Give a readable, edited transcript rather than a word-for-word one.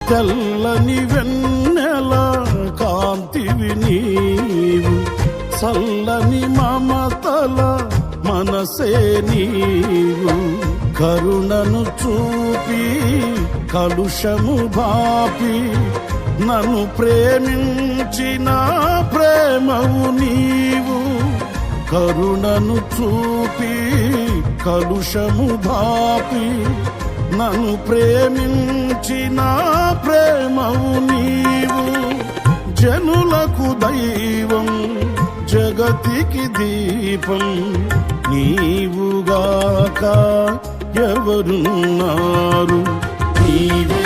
తెల్లని వెన్నెల కాంతివి నీవు, చల్లని మమతల మనసే నీవు. కరుణను చూపి కలుషము బాపి నన్ను ప్రేమించిన ప్రేమవు నీవు. కరుణను చూపి కలుషము బాపి నన్ను ప్రేమించిన ప్రేమవు నీవు. జనులకు దైవం జగతికి దీపం నీవుగాక ఎవరున్నారు. నీవే